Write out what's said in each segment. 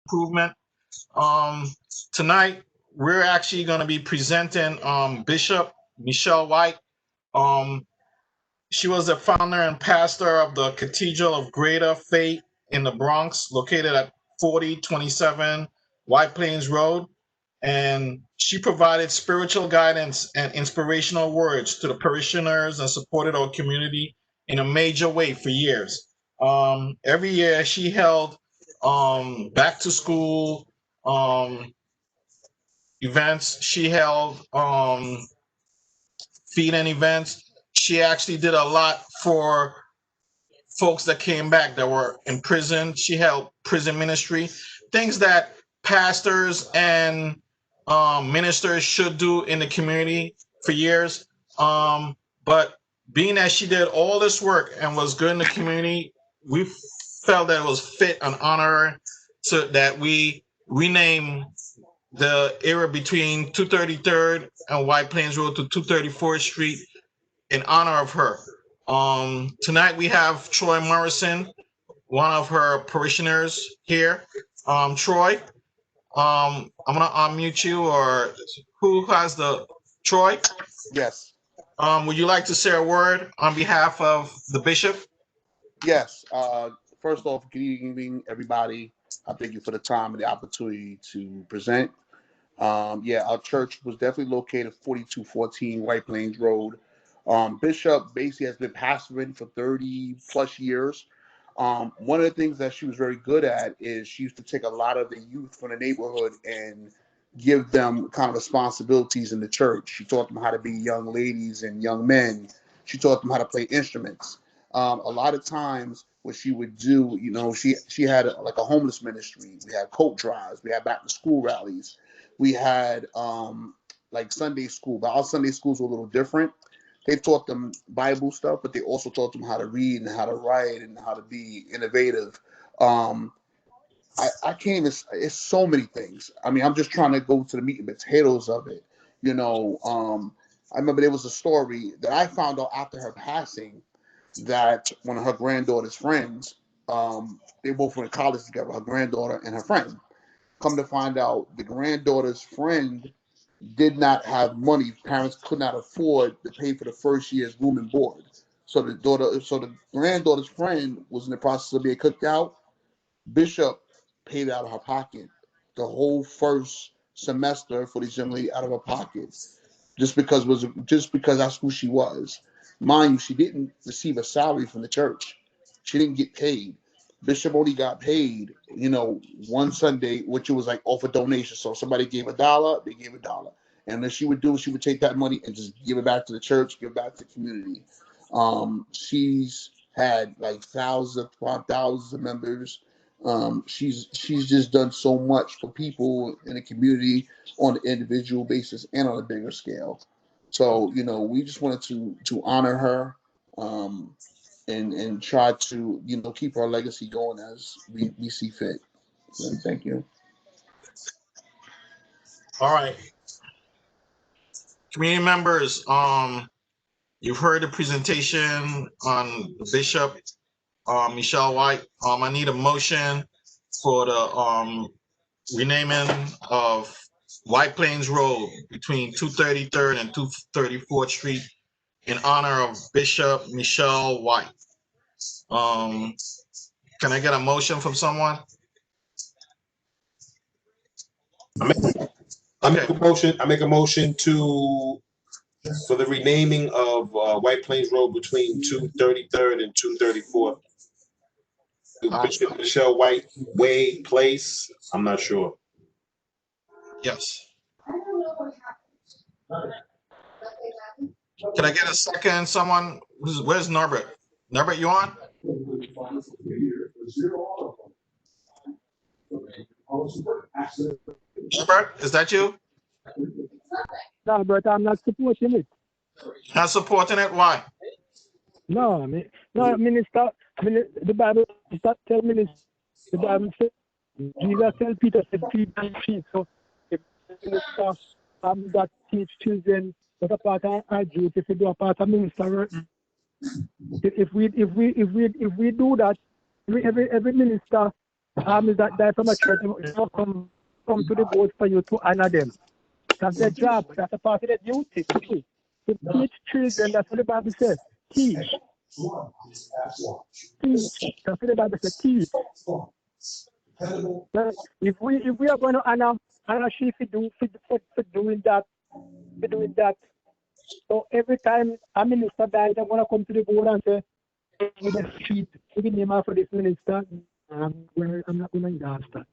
improvement. Tonight we're actually going to be presenting Bishop Michelle White. She was the founder and pastor of the Cathedral of Greater Faith in the Bronx, located at 4027 White Plains Road. And she provided spiritual guidance and inspirational words to the parishioners and supported our community in a major way for years. Every year she held back to school events. She held feeding events. She actually did a lot for folks that came back that were in prison. She held prison ministry, things that pastors and ministers should do in the community for years. But being that she did all this work and was good in the community, we felt that it was fit and honor so that we rename the area between 233rd and White Plains Road to 234th Street in honor of her. Tonight we have Troy Morrison, one of her parishioners here. Troy, I'm gonna unmute you, or who has the Troy? Yes. Would you like to say a word on behalf of the bishop? Yes. First off, good evening, everybody. I thank you for the time and the opportunity to present. Yeah, our church was definitely located 4214 White Plains Road. Bishop basically has been pastoring for 30 plus years. One of the things that she was very good at is she used to take a lot of the youth from the neighborhood and give them kind of responsibilities in the church. She taught them how to be young ladies and young men. She taught them how to play instruments. A lot of times what she would do, she had like a homeless ministry. We had coat drives. We had back to school rallies. We had like Sunday school, but our Sunday schools were a little different. They taught them Bible stuff, but they also taught them how to read and how to write and how to be innovative. I can't even, it's so many things. I mean, I'm just trying to go to the meat and potatoes of it. I remember there was a story that I found out after her passing that one of her granddaughter's friends, they both went to college together, her granddaughter and her friend. Come to find out, the granddaughter's friend did not have money. Parents could not afford to pay for the first year's room and board. So the granddaughter's friend was in the process of being cooked out. Bishop paid out of her pocket the whole first semester for this young lady out of her pocket, just because that's who she was. Mind you, she didn't receive a salary from the church. She didn't get paid. Bishop only got paid, one Sunday, which was like off a donation. So somebody gave $1, they gave $1. And then she would take that money and just give it back to the church, give it back to the community. She's had like thousands of members. She's just done so much for people in the community on an individual basis and on a bigger scale. So, we just wanted to honor her. And try to keep our legacy going as we see fit. So, thank you. All right, community members. You've heard the presentation on the bishop, Michelle White. I need a motion for the renaming of White Plains Road between 233rd and 234th Street in honor of Bishop Michelle White. Can I get a motion from someone? I make a motion for the renaming of White Plains Road between 233rd and 234th. Bishop Michelle White Way Place. I'm not sure. Yes. Can I get a second? Someone? Where's Norbert? Norbert, you on? Norbert, is that you? No, but I'm not supporting it. Not supporting it? Why? No, minister. The Bible start telling minister. The Bible says Jesus tell Peter to feed and feed. So if minister that teach children, that's a part of our duty. If we do a part of minister, if we do that, every minister Is that from a church, come to the board for you to honor them. That's their job. That's a part of their duty to do. To teach children, that's what the Bible says. Teach. Teach. That's what the Bible says. Teach. But if we are going to honor she for doing that, so every time a minister dies, I'm going to come to the board and say, with the street, with the name for this minister, I'm not going to endorse that.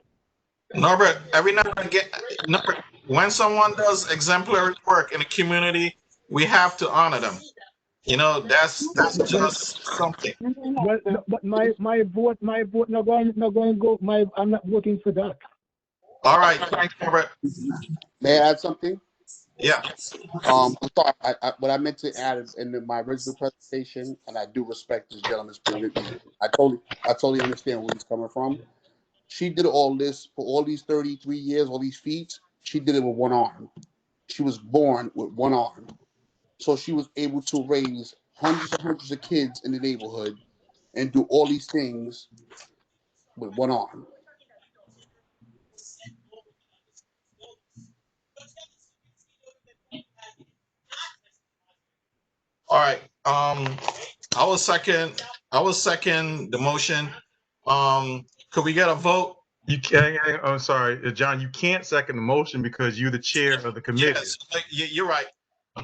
Norbert, every now and again, Norbert, when someone does exemplary work in the community, we have to honor them. You know, that's just something. Well, but my vote not going to go. I'm not voting for that. All right, thanks, Norbert. May I add something? Yeah. I'm sorry. What I meant to add in my original presentation, and I do respect this gentleman's point of view. I totally understand where he's coming from. She did all this for all these 33 years, all these feats. She did it with one arm. She was born with one arm, so she was able to raise hundreds and hundreds of kids in the neighborhood and do all these things with one arm. All right. I will second the motion. Could we get a vote? You can't. I'm sorry, John. You can't second the motion because you're the chair of the committee. Yes, you're right.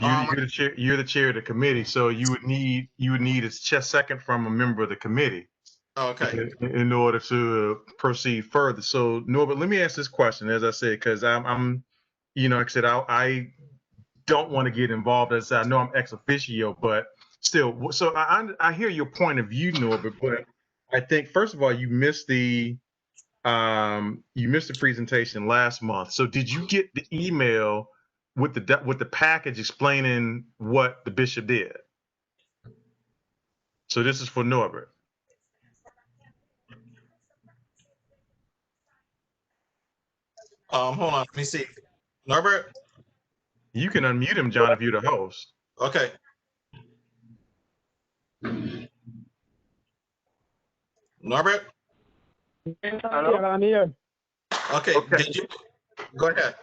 You're the chair of the committee, so you would need a second from a member of the committee. Okay. In order to proceed further. So Norbert, let me ask this question, as I said, because I'm like I said, I don't want to get involved. As I know I'm ex officio, but still, so I hear your point of view, Norbert, but I think first of all you missed the presentation last month. So did you get the email with the package explaining what the bishop did? So this is for Norbert. Hold on, let me see. Norbert? You can unmute him, John, if you're the host. Okay. Norbert? I'm here. Okay. Did you go ahead?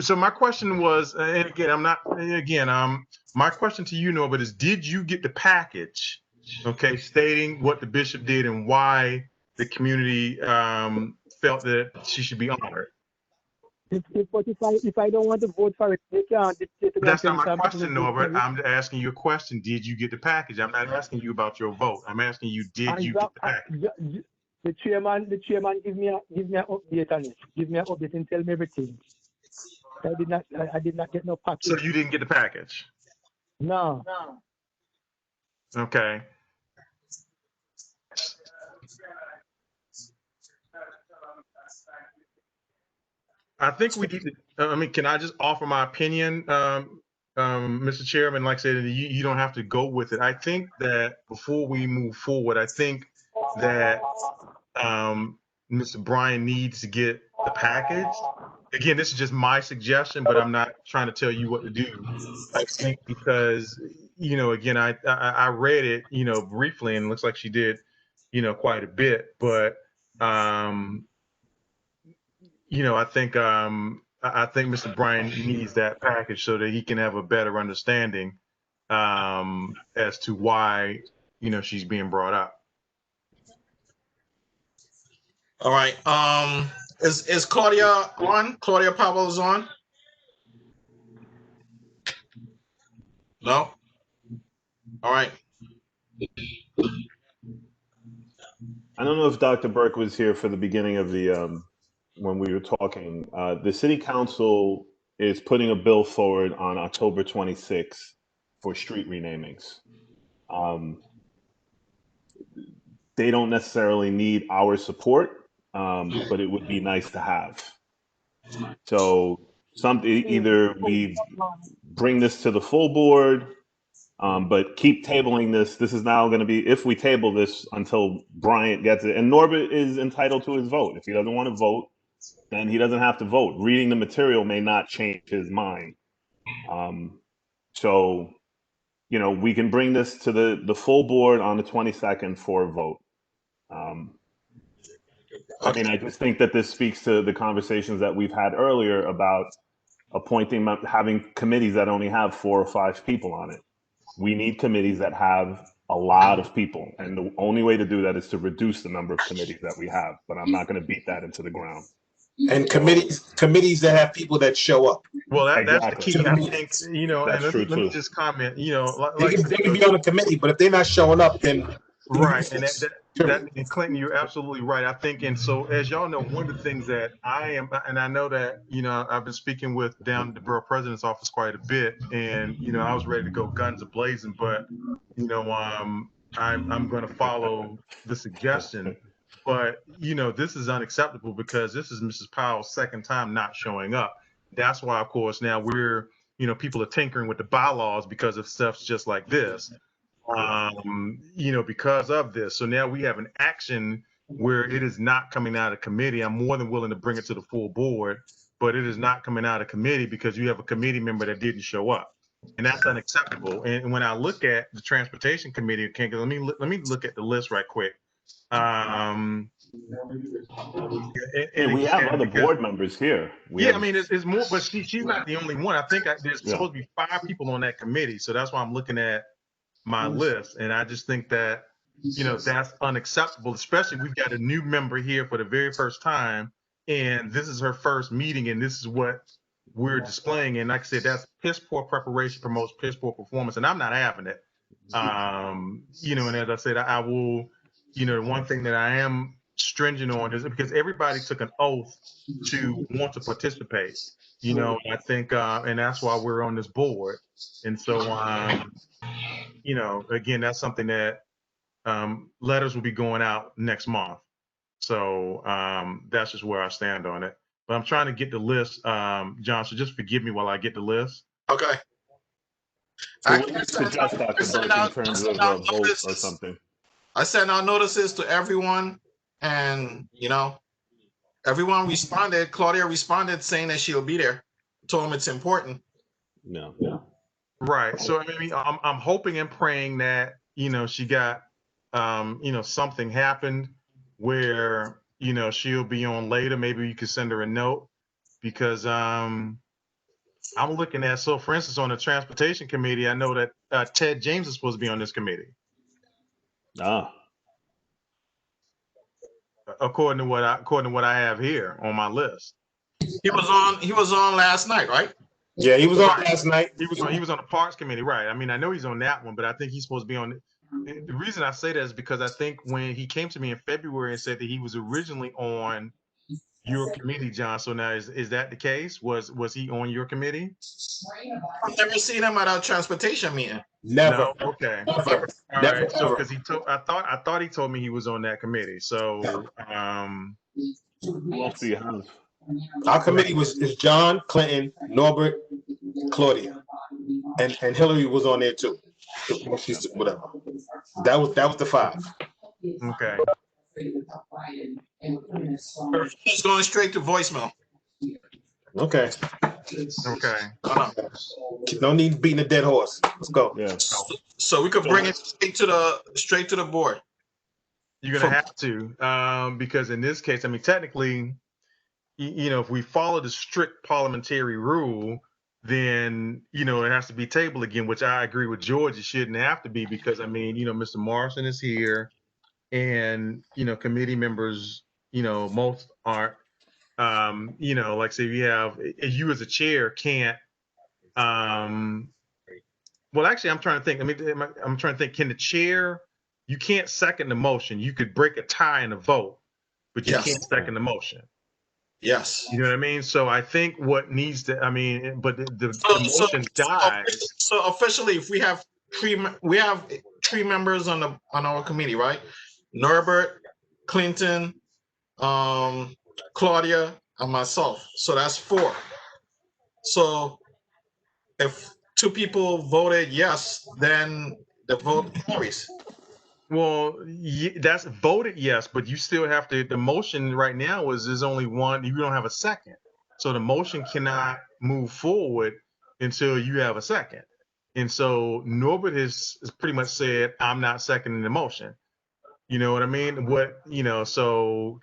So my question was, and again, my question to you, Norbert, is did you get the package, okay, stating what the bishop did and why the community felt that she should be honored? If I don't want to vote for it, they can't dictate to me. That's not my question, Norbert. I'm asking you a question. Did you get the package? I'm not asking you about your vote. I'm asking you, did you get the package? The chairman give me an update on it. Give me an update and tell me everything. I did not get no package. So you didn't get the package? No. Okay. I think we need to, can I just offer my opinion, Mr. Chairman? Like I said, you don't have to go with it. I think that before we move forward, I think that Mr. Bryan needs to get the package. Again, this is just my suggestion, but I'm not trying to tell you what to do. I think because, again, I read it, briefly, and it looks like she did, quite a bit, but I think Mr. Bryan needs that package so that he can have a better understanding as to why she's being brought up. All right. Is Claudia on? Claudia Pablo's on? No. All right. I don't know if Dr. Burke was here for the beginning of the when we were talking. The city council is putting a bill forward on October 26th for street renamings. They don't necessarily need our support, but it would be nice to have. So either we bring this to the full board, but keep tabling this. This is now going to be, if we table this until Bryant gets it, and Norbert is entitled to his vote. If he doesn't want to vote, then he doesn't have to vote. Reading the material may not change his mind. So, we can bring this to the full board on the 22nd for a vote. I mean, I just think that this speaks to the conversations that we've had earlier about having committees that only have 4 or 5 people on it. We need committees that have a lot of people, and the only way to do that is to reduce the number of committees that we have. But I'm not going to beat that into the ground. And committees that have people that show up. Well, that's the Exactly. key. I think, you know, That's and true, let me too. just comment, you know, They can be on a committee, but if they're not showing up, then right. And and Clinton, you're absolutely right. I think, and so as y'all know, one of the things that I am, and I know that, you know, I've been speaking with down at the borough president's office quite a bit, and, you know, I was ready to go guns a-blazing, but, you know, I'm going to follow the suggestion. But, you know, this is unacceptable because this is Mrs. Powell's second time not showing up. That's why, of course, now you know, people are tinkering with the bylaws because of stuff just like this. You know, because of this. So now we have an action where it is not coming out of committee. I'm more than willing to bring it to the full board, but it is not coming out of committee because you have a committee member that didn't show up. And that's unacceptable. And when I look at the transportation committee, okay, let me look at the list right quick. And we have again, other board members here. I mean, it's more, but she's not the only one. I think there's supposed to be 5 people on that committee. So that's why I'm looking at my list. And I just think that, you know, that's unacceptable, especially we've got a new member here for the very first time. And this is her first meeting. And this is what we're displaying. And like I said, that's piss poor preparation promotes piss poor performance. And I'm not having it. You know, and as I said, I will, you know, the one thing that I am stringent on is because everybody took an oath to want to participate, you know, I think, and that's why we're on this board. And so, you know, again, that's something that letters will be going out next month. So that's just where I stand on it. But I'm trying to get the list, John, so just forgive me while I get the list. Okay. So what do you suggest, Dr. Burke, in terms of a vote or something? I sent out notices to everyone, and, you know, everyone responded. Claudia responded saying that she'll be there. Told them it's important. No. Right. So I mean, I'm hoping and praying that, you know, she got, you know, something happened where, you know, she'll be on later. Maybe you could send her a note because I'm looking at, so for instance, on the transportation committee, I know that Ted James is supposed to be on this committee. According to what I have here on my list. He was on last night, right? Yeah, he was on last night. He was on the Parks Committee, right? I mean, I know he's on that one, but I think he's supposed to be on. The reason I say that is because I think when he came to me in February and said that he was originally on your committee, John. So now is that the case? Was he on your committee? I've never seen him at a transportation meeting. Never. No? Okay. Never. All Never. right. So because I thought he told me he was on that committee. So Who else do you have? Our committee is John, Clinton, Norbert, Claudia, and Hillary was on there too. She's whatever. That was the 5. Okay. He's going straight to voicemail. Okay. Okay. No need beating a dead horse. Let's go. Yeah. So we could bring it straight to the board. You're gonna have to, because in this case, I mean, technically, you know, if we follow the strict parliamentary rule, then, you know, it has to be tabled again, which I agree with George. It shouldn't have to be because, I mean, you know, Mr. Morrison is here and, you know, committee members, you know, most aren't, you know, like say you have, you as a chair can't, well, actually, I'm trying to think. I mean, I'm trying to think, can the chair, you can't second the motion. You could break a tie in a vote, but you can't second the motion. Yes. You know what I mean? So I think what needs to, I mean, but the motion dies. So officially, if we have three members on our committee, right? Norbert, Clinton, Claudia, and myself. So that's 4. So if 2 people voted yes, then the vote carries. Well, that's voted yes, but you still have to, the motion right now is there's only one, you don't have a second. So the motion cannot move forward until you have a second. And so Norbert has pretty much said, I'm not seconding the motion. You know what I mean? So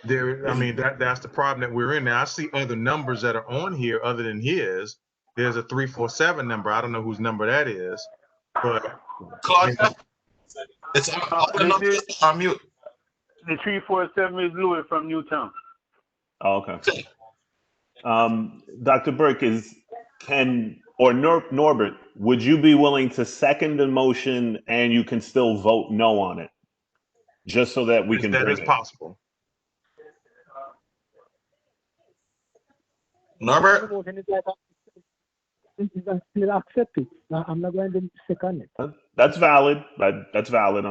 I mean, that's the problem that we're in now. I see other numbers that are on here other than his. There's a 347 number. I don't know whose number that is, but Claudia, it's all the numbers are mute. The 347 is Louis from Newtown. Oh, okay. Dr. Burke, Norbert, would you be willing to second the motion and you can still vote no on it? Just so that we can that bring is it. possible. Norbert? Still accept it. I'm not going to second it. That's valid. That's valid.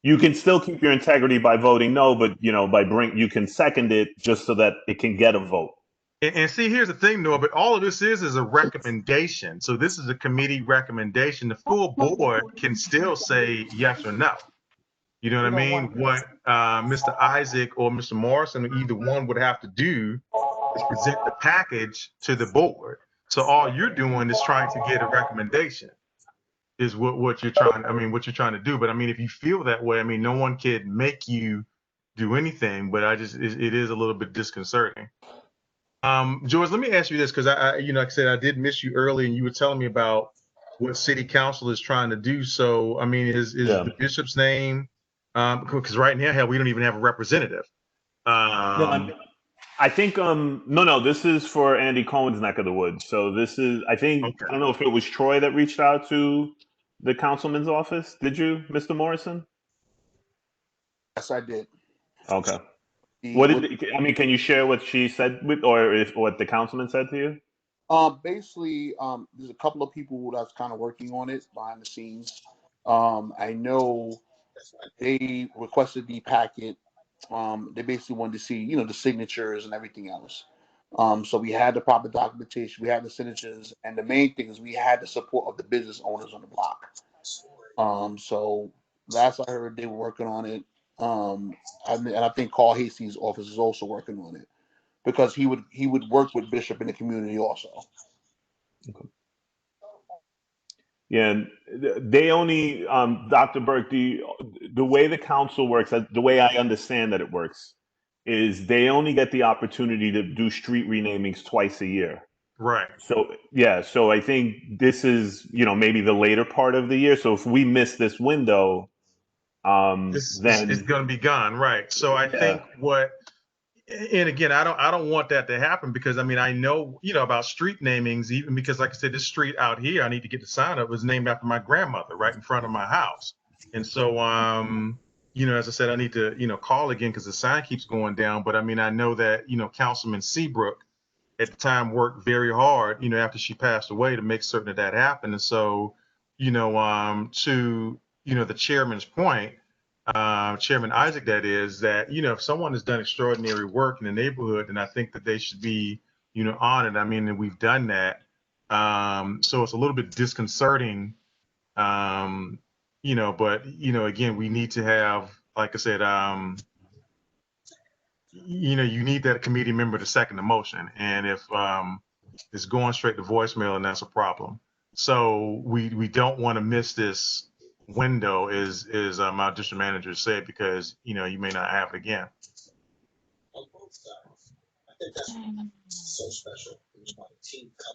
You can still keep your integrity by voting no, but you can second it just so that it can get a vote. And see, here's the thing, Norbert. All of this is a recommendation. So this is a committee recommendation. The full board can still say yes or no. You know what I mean? What Mr. Isaac or Mr. Morrison, either one, would have to do is present the package to the board. So all you're doing is trying to get a recommendation. Is what you're trying. I mean, what you're trying to do. But I mean, if you feel that way, I mean, no one can make you do anything. But it is a little bit disconcerting. George, let me ask you this, because I like I said, I did miss you early, and you were telling me about what city council is trying to do. So, I mean, is the bishop's name? Because right now, hell, we don't even have a representative. I think no, this is for Andy Cohen's neck of the woods. So this is, I think, okay. I don't know if it was Troy that reached out to the councilman's office. Did you, Mr. Morrison? Yes, I did. Okay. Can you share what she said or what the councilman said to you? Basically, there's a couple of people that's kind of working on it behind the scenes. I know they requested the packet. They basically wanted to see, the signatures and everything else. So we had the proper documentation, we had the signatures, and the main thing is we had the support of the business owners on the block. So last I heard, they were working on it. And I think Carl Hastings' office is also working on it because he would work with Bishop in the community also. Okay. Yeah, and they only, Dr. Burke, the way the council works, the way I understand that it works, is they only get the opportunity to do street renamings twice a year. Right. So, yeah, so I think this is, maybe the later part of the year. So if we miss this window, then it's going to be gone. Right. So I think and again, I don't want that to happen because I mean, I know, about street namings, even because like I said, this street out here, I need to get the sign up, was named after my grandmother right in front of my house. And so, as I said, I need to, call again because the sign keeps going down. But I mean, I know that, Councilman Seabrook at the time worked very hard, after she passed away to make certain that happened. And so, to, the chairman's point, Chairman Isaac, that is that, if someone has done extraordinary work in the neighborhood, then I think that they should be, honored. I mean, and we've done that. So it's a little bit disconcerting, but, again, we need to have, like I said, you need that committee member to second the motion. And if it's going straight to voicemail, and that's a problem. So we don't want to miss this window, is my district manager said, because you may not have it again.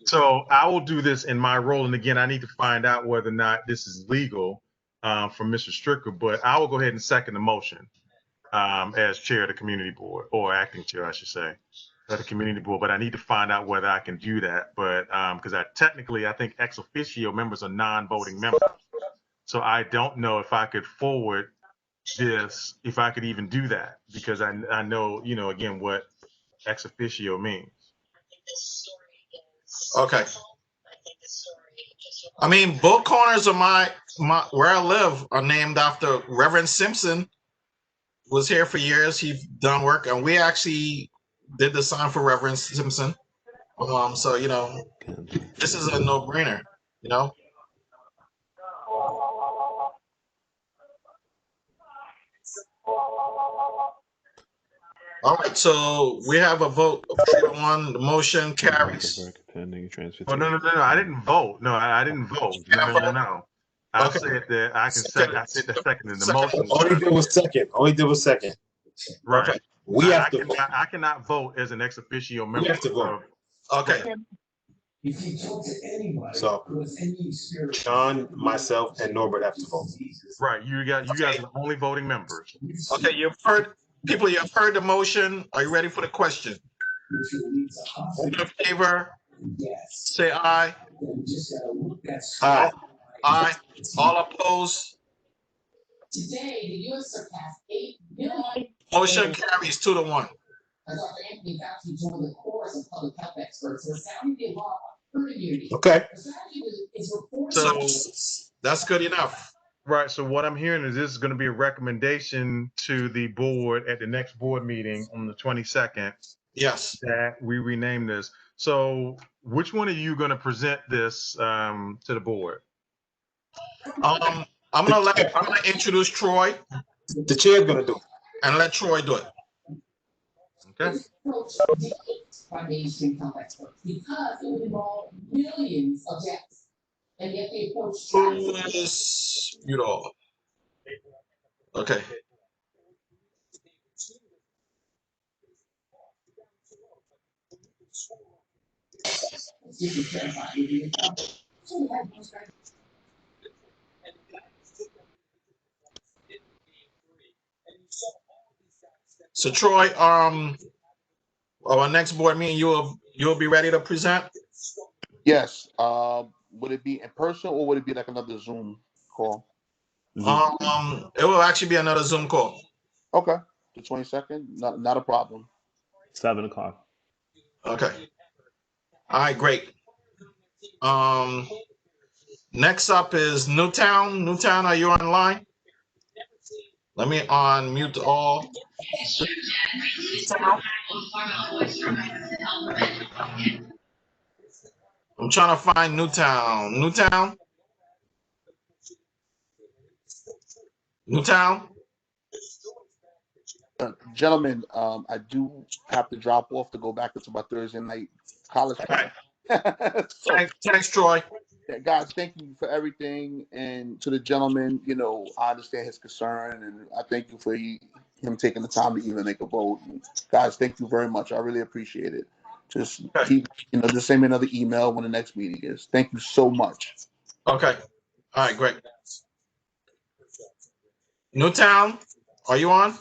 So I will do this in my role, and again, I need to find out whether or not this is legal from Mr. Stricker, but I will go ahead and second the motion as chair of the community board, or acting chair, I should say, of the community board. But I need to find out whether I can do that. But because I think ex officio members are non-voting members. So I don't know if I could forward this, if I could even do that, because I know, again, what ex officio means. Okay. I mean, both corners of my where I live are named after Reverend Simpson. Was here for years. He's done work, and we actually did the sign for Reverend Simpson. So this is a no-brainer. All right, so we have a vote of 3-1. The motion carries. Oh, no, I didn't vote. No, I didn't vote. No. I said that I said the second in the motion. All he did was second. Right. We have to vote. I cannot vote as an ex officio member. We have to vote. Okay. So John, myself, and Norbert have to vote. Right. You guys are the only voting members. Okay, you've heard the motion. Are you ready for the question? All in favor, say aye. Aye. Aye. All opposed? Motion carries 2-1. Okay. So that's good enough. Right. So what I'm hearing is this is going to be a recommendation to the board at the next board meeting on the 22nd Yes. that we rename this. So which one of you going to present this to the board? I'm gonna introduce Troy The chair's gonna do it. and let Troy do it. Okay. Who is Udall? Okay. So Troy, our next board meeting, you'll be ready to present? Yes. Would it be in person or would it be like another Zoom call? It will actually be another Zoom call. Okay. The 22nd, not a problem. 7 o'clock. Okay. All right, great. Next up is Newtown. Newtown, are you online? Let me unmute all. I'm trying to find Newtown. Newtown? Newtown? Gentlemen, I do have to drop off to go back into my Thursday night college class. So, Thanks, Troy. guys, thank you for everything. And to the gentleman, I understand his concern, and I thank you for him taking the time to even make a vote. And guys, thank you very much. I really appreciate it. Just keep, just send me another email when the next meeting is. Thank you so much. Okay. All right, great. Newtown, are you on?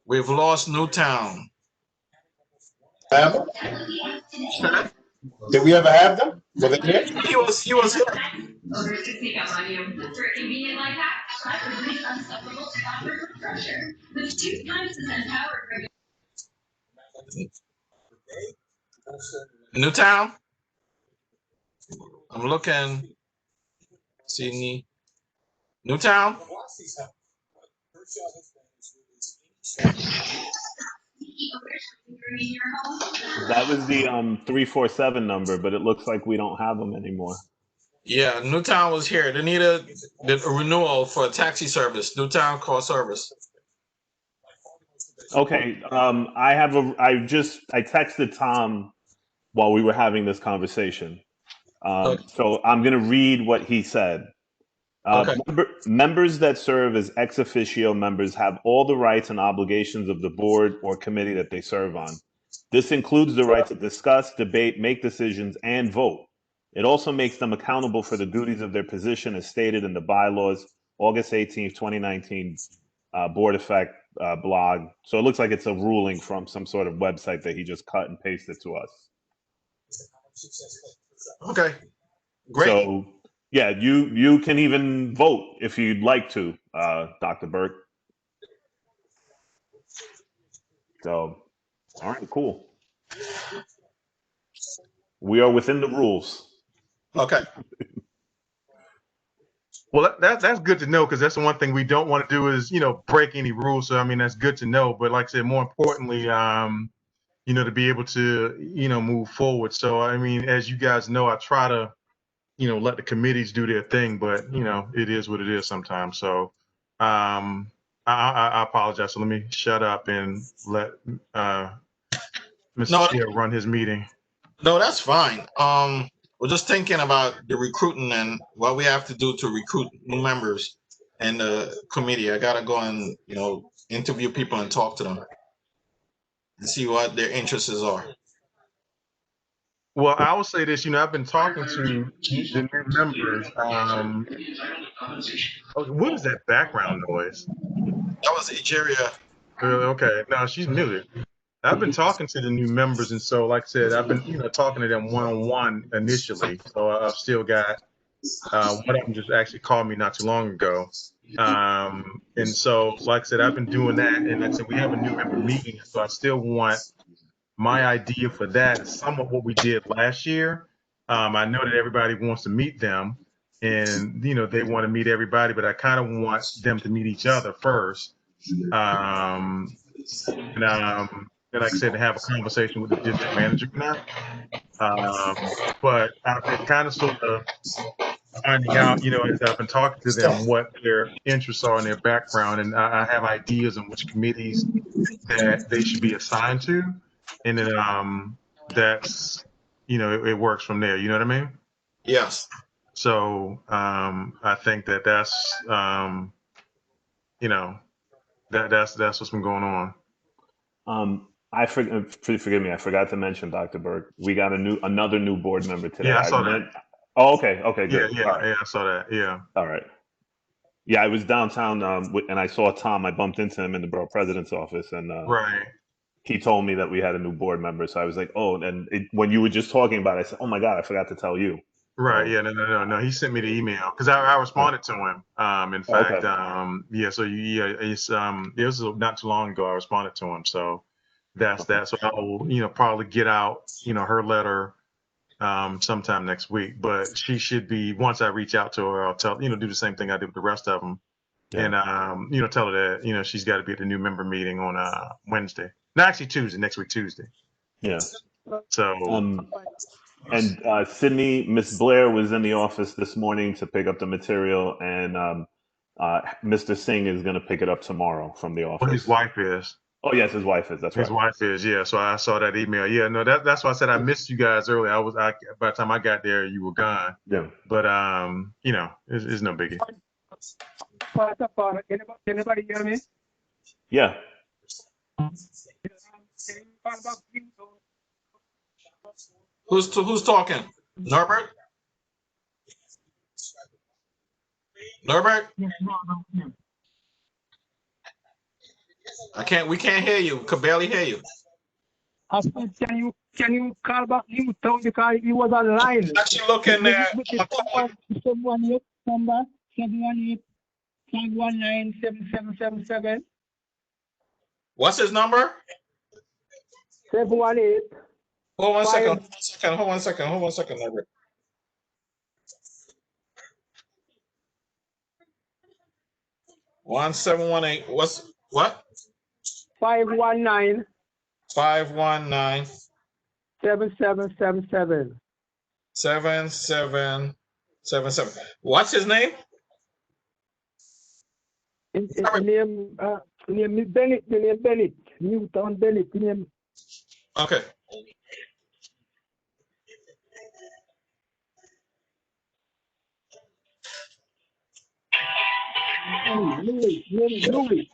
We've lost Newtown. Have them? Did we ever have them? Were they here? He was here. Newtown? I'm looking. Sydney. Newtown? That was the 347 number, but it looks like we don't have them anymore. Yeah, Newtown was here. They need a renewal for a taxi service. Newtown call service. Okay, I texted Tom while we were having this conversation. So I'm going to read what he said. Okay. Members that serve as ex officio members have all the rights and obligations of the board or committee that they serve on. This includes the right to discuss, debate, make decisions, and vote. It also makes them accountable for the duties of their position as stated in the bylaws, August 18th, 2019, board effect blog. So it looks like it's a ruling from some sort of website that he just cut and pasted to us. Okay, great. So yeah, you can even vote if you'd like to, Dr. Burke. So, all right, cool. We are within the rules. Okay. Well, that's good to know, because that's the one thing we don't want to do is, break any rules. So, I mean, that's good to know. But like I said, more importantly, to be able to, move forward. So, I mean, as you guys know, I try to, let the committees do their thing, but, it is what it is sometimes. So I apologize. So let me shut up and let Mr. Chair run his meeting. No, that's fine. We're just thinking about the recruiting and what we have to do to recruit new members in the committee. I gotta go and interview people and talk to them and see what their interests are. Well, I will say this. I've been talking to the new members. What is that background noise? That was Nigeria. Really? Okay. No, she's muted. I've been talking to the new members, and so, like I said, I've been, talking to them one-on-one initially. So I've still got one of them just actually called me not too long ago. And so, like I said, I've been doing that, and like I said, we have a new member meeting, so I still want my idea for that is somewhat what we did last year. I know that everybody wants to meet them, and they want to meet everybody, but I kind of want them to meet each other first. And like I said, to have a conversation with the district manager now. But I've been kind of sort of finding out, as I've been talking to them, what their interests are in their background, and I have ideas on which committees that they should be assigned to, and then that's it works from there. You know what I mean? Yes. So I think that's that's what's been going on. Forgive me. I forgot to mention, Dr. Burke. We got another new board member today. Yeah, I saw that. Oh, okay. Okay, good. Yeah, yeah, I saw that. Yeah. All right. Yeah, I was downtown and I saw Tom. I bumped into him in the borough president's office, and Right. he told me that we had a new board member. So I was like, oh, and when you were just talking about it, I said, oh my God, I forgot to tell you. Right. So, Yeah. No. He sent me the email because I responded to him. In fact, okay. yeah. So it was not too long ago I responded to him. So that's that. So I will, probably get out, her letter sometime next week. But she should be, once I reach out to her, I'll tell, do the same thing I did with the rest of them. Yeah. And tell her that, she's got to be at the new member meeting on Wednesday. No, actually Tuesday, next week, Tuesday. Yeah. So and Sydney, Miss Blair was in the office this morning to pick up the material, and Mr. Singh is going to pick it up tomorrow from the office. his wife is. Oh yes, his wife is. That's right. His wife is, yeah. So I saw that email. Yeah, no, that's why I said I missed you guys earlier. By the time I got there, you were gone. Yeah. But it's no biggie. Anybody hear me? Yeah. Who's talking? Norbert? Norbert? We can't hear you. Could barely hear you. I said, can you call back Newtown because he was online. Actually looking there. 718-519-7777. What's his number? 718. Hold on one second, Norbert. (1718) what? 519. 519. 7777. 7777. What's his name? Name Bennett. The name Bennett. Newtown Bennett. The name. Okay. Louis.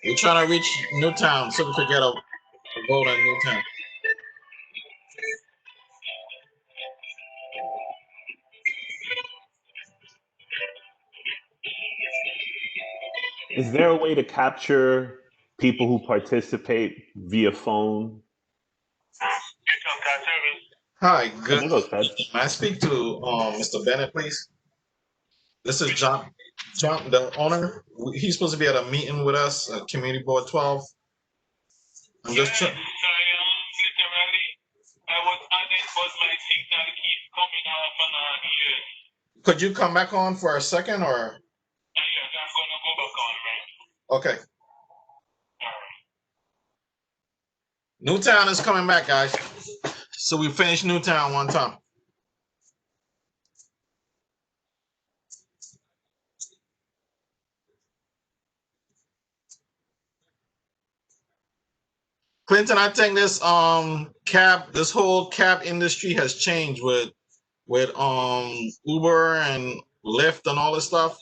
We're trying to reach Newtown so we could get a vote on Newtown. Is there a way to capture people who participate via phone? Hi, good. There goes Ted. May I speak to Mr. Bennett, please? This is John, the owner. He's supposed to be at a meeting with us, Community Board 12. I'm just literally, I was on it, but my signal keeps coming off and on here. Could you come back on for a second, or? Yes, I'm gonna go back on, right? Okay. Newtown is coming back, guys. So we finished Newtown one time. Clinton, I think this this whole cab industry has changed with Uber and Lyft and all this stuff.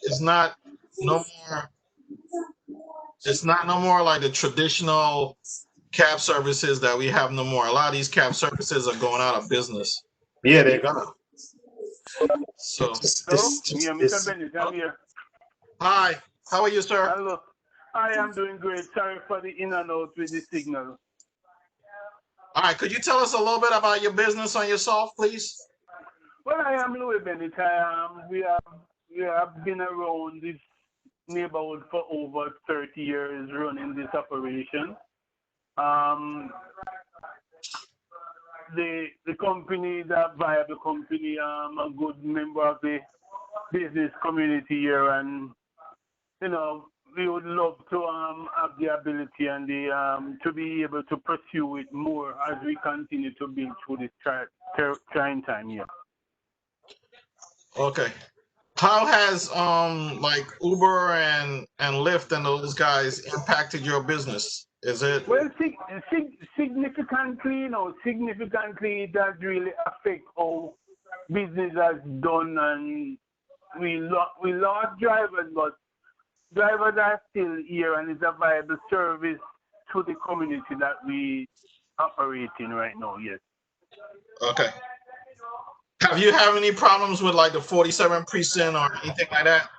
No more it's not no more like the traditional cab services that we have no more. A lot of these cab services are going out of business. Yeah, they're gonna. So Hello? Yeah, Mr. Bennett, I'm here. hi, how are you, sir? Hello. I am doing great. Sorry for the in and out with the signal. All right, could you tell us a little bit about your business on yourself, please? Well, I am Louis Bennett. We have been around this neighborhood for over 30 years running this operation. The company is a viable company. I'm a good member of the business community here, and you know, we would love to have the ability and the to be able to pursue it more as we continue to build through this trying time here. Okay. How has like Uber and Lyft and those guys impacted your business? Is it Well, significantly, significantly it does really affect how business has done, and we lost drivers, but drivers are still here, and it's a viable service to the community that we operate in right now. Yes. okay? Have you had any problems with like the 47 precinct or anything like that?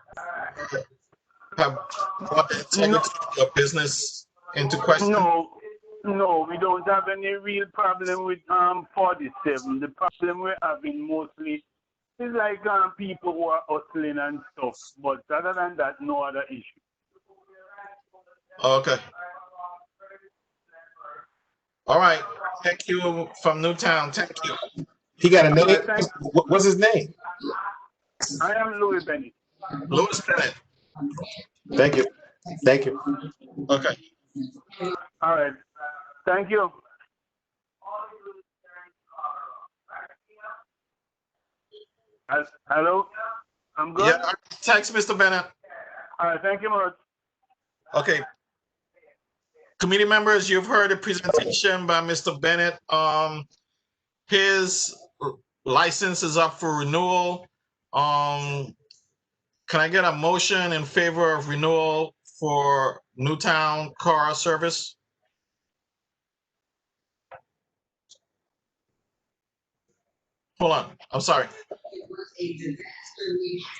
Have brought the integrity of your business into question? No, we don't have any real problem with 47. The problem we're having mostly is like people who are hustling and stuff. But other than that, no other issue. Okay. All right. Thank you from Newtown. Thank you. He got a name. What's his name? I am Louis Bennett. Louis Bennett. Thank you. Thank you. Okay. All right. Thank you. Hello? I'm good? Yeah, thanks, Mr. Bennett. All right, thank you much. Okay. Committee members, you've heard a presentation by Mr. Bennett. His license is up for renewal. Can I get a motion in favor of renewal for Newtown car service? Hold on, I'm sorry.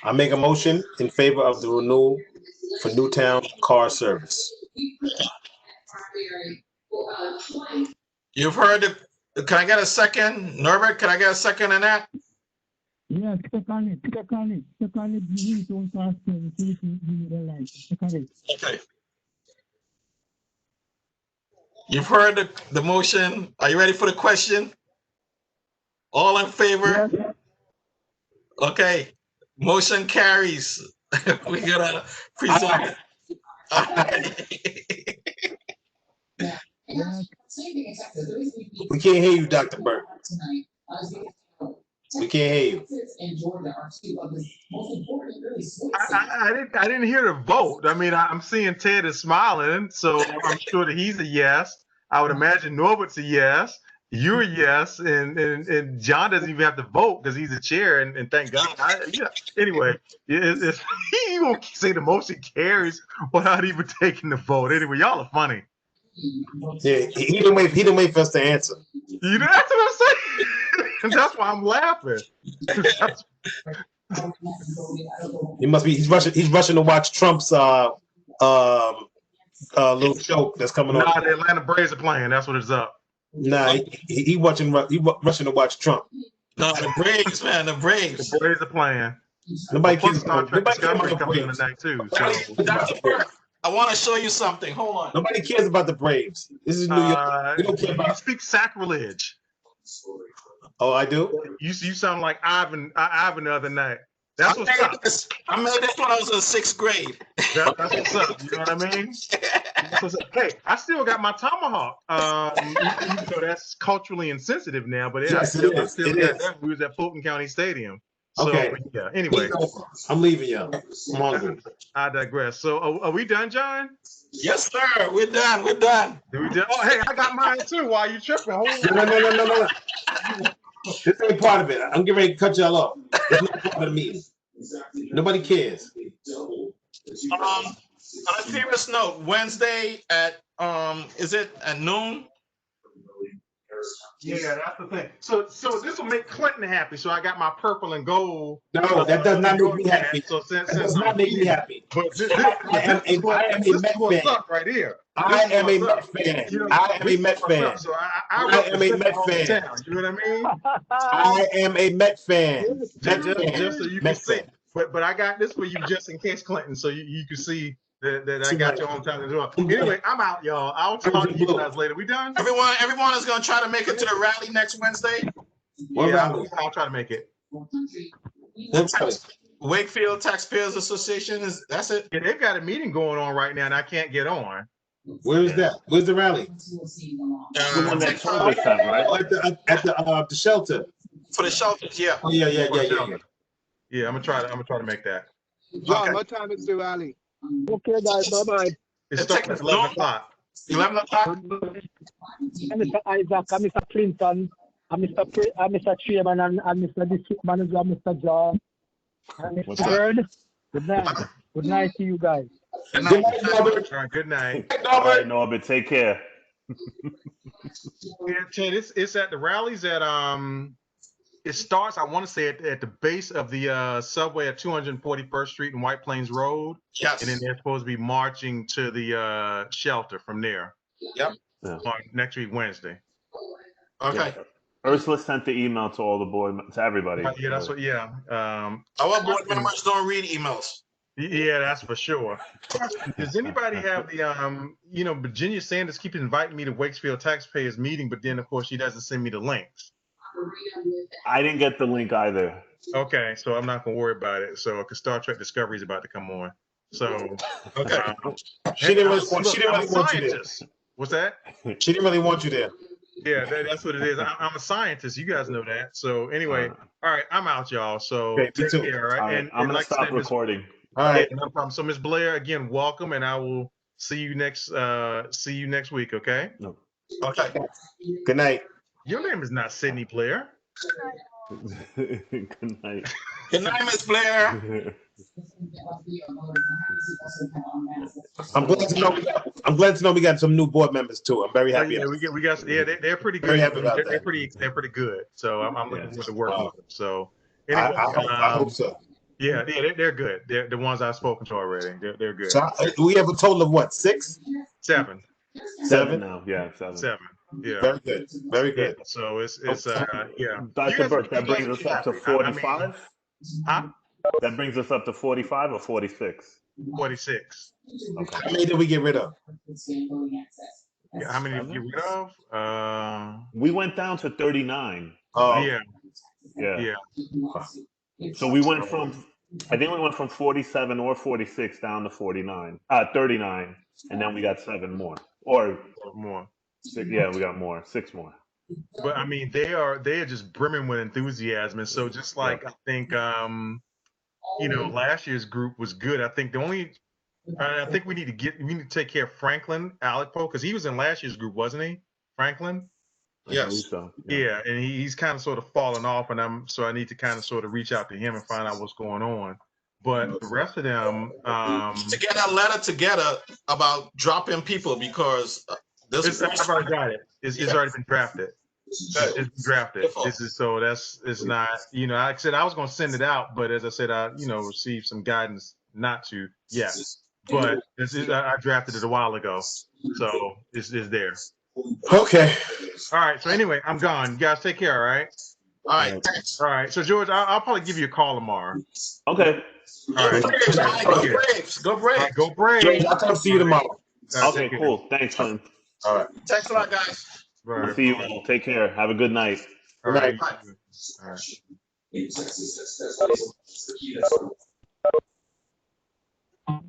I make a motion in favor of the renewal for Newtown car service. You've heard it. Can I get a second? Norbert, can I get a second on that? Yes, click on it. Click on it. Click on it. You don't pass me. You need a light. Click on it. Okay. You've heard the motion. Are you ready for the question? All in favor? Yes. Okay. Motion carries. We gotta present. Yes. We can't hear you, Dr. Burke. We can't hear you. I didn't hear the vote. I mean, I'm seeing Ted is smiling, so I'm sure that he's a yes. I would imagine Norbert's a yes. You're a yes, and John doesn't even have to vote because he's the chair, and thank God. Anyway, he won't say the motion carries without even taking the vote. Anyway, y'all are funny. Yeah, he didn't wait. He didn't wait for us to answer. You know, that's what I'm saying. And that's why I'm laughing. He must be. He's rushing to watch Trump's little show that's coming on. Nah, the Atlanta Braves are playing. That's what it's up. Nah, he rushing to watch Trump. No, the Braves, man, the Braves. The Braves are playing. Nobody Plus cares. Star Trek Nobody cares Discovery about the coming in Braves. tonight too. So. Dr. Burke, I want to show you something. Hold on. Nobody cares about the Braves. This is New York. We don't care You about. speak sacrilege. Oh, I do. You sound like Ivan the other night. That's what's up. I made this when I was in 6th grade. That's what's up. You know what I mean? Hey, I still got my tomahawk. Even though that's culturally insensitive now, but yeah, Yes, I it is. still It got is. that. We was at Fulton County Stadium. So, Okay. yeah. Anyway, I'm leaving y'all. I'm hungry. I digress. So, are we done, John? Yes, sir. We're done. We're done. Did we do? Oh, hey, I got mine too. Why you tripping? Hold on. No. This ain't part of it. I'm getting ready to cut y'all off. It's not part of the meeting. Nobody cares. On a serious note, Wednesday at is it at noon? Yeah, that's the thing. So this will make Clinton happy. So I got my purple and gold. No, that does not make me happy. So That does not make me happy. But this I am a Met fan. Up right here. I am a Met fan. I am a Met fan. So I am a Met fan. You know what I mean? I am a Met fan. Just so you can see. But I got this for you just in case, Clinton, so you can see that I got your own time as well. Anyway, I'm out, y'all. I'll talk to you guys later. We done? Everyone is gonna try to make it to the rally next Wednesday. I'll try to make it. Wakefield Taxpayers Association that's it. Yeah, they've got a meeting going on right now, and I can't get on. Where is that? Where's the rally? The one that Toby sent, right? At the shelter. For the shelters, yeah. Oh, yeah. Yeah, I'm gonna try to make that. John, what time is the rally? Okay, guys, bye-bye. It starts at 11 o'clock. 11 o'clock? And Mr. Isaac, and Mr. Clinton, and Mr. Chairman, and Mr. District Manager, Mr. John, and Mr. Bird. Good night. Good night to you guys. Good night. All right, good night. All right, Norbert, take care. Yeah, Ted, it's at the rallies at it starts, I want to say, at the base of the subway at 241st Street and White Plains Road. Yes. And then they're supposed to be marching to the shelter from there. Yep. Yeah. On next week, Wednesday. Okay. Yeah. Ursula sent the email to all the board, to everybody. Yeah, that's what. Yeah. Our board members don't read emails. Yeah, that's for sure. Does anybody have the Virginia Sanders keeps inviting me to Wakefield Taxpayers meeting, but then of course she doesn't send me the links. I didn't get the link either. Okay, so I'm not gonna worry about it. So, because Star Trek Discovery is about to come on. So, okay. She didn't really want you there. What's that? She didn't really want you there. Yeah, that's what it is. I'm a scientist. You guys know that. So anyway, all right, I'm out, y'all. So okay, take care, all right? And I'm gonna stop recording. All right, no problem. So Miss Blair, again, welcome, and I will see you next week. Okay. No. Okay. Good night. Your name is not Sydney Blair. Good night. Good night, Miss Blair. I'm glad to know we got some new board members too. I'm very happy. Yeah, we got. Yeah, they're pretty good. They're pretty good. So I'm looking forward to working with them. So anyway, I hope so. Yeah, they're good. They're the ones I've spoken to already. They're good. So we have a total of what? 6? 7. 7 now. Yeah, 7. 7. Yeah. Very good. Very good. Yeah, so it's yeah. Dr. Burke, that brings us up to 45. Huh? That brings us up to 45 or 46. 46. Okay. How many did we get rid of? Yeah, how many did you get rid of? We went down to 39. Oh, yeah. So we went from, I think we went from 47 or 46 down to 39, and then we got 7 more. Or more. 6, yeah, we got more, 6 more. But I mean, they are just brimming with enthusiasm, and so just like I think last year's group was good. I think I think we need to take care of Franklin Alekpo, because he was in last year's group, wasn't he? Franklin. yes. So, Yeah, and he's kind of sort of fallen off, and I need to kind of sort of reach out to him and find out what's going on. But the rest of them, to get a letter together about dropping people, because I've already got it. It's already been drafted. It's been drafted. It's not, like I said, I was going to send it out, but as I said, I received some guidance not to yet. But I drafted it a while ago, so it's there. Okay. All right. So anyway, I'm gone. You guys take care. All right. All right. Thanks. All right. So George, I'll probably give you a call tomorrow. Okay. All right. Go Braves. Go Braves. Go Braves. I'll talk to you tomorrow. Okay, cool. Thanks, man. All right. Thanks a lot, guys. Right. We'll see you all. Take care. Have a good night. All right. All right. All right.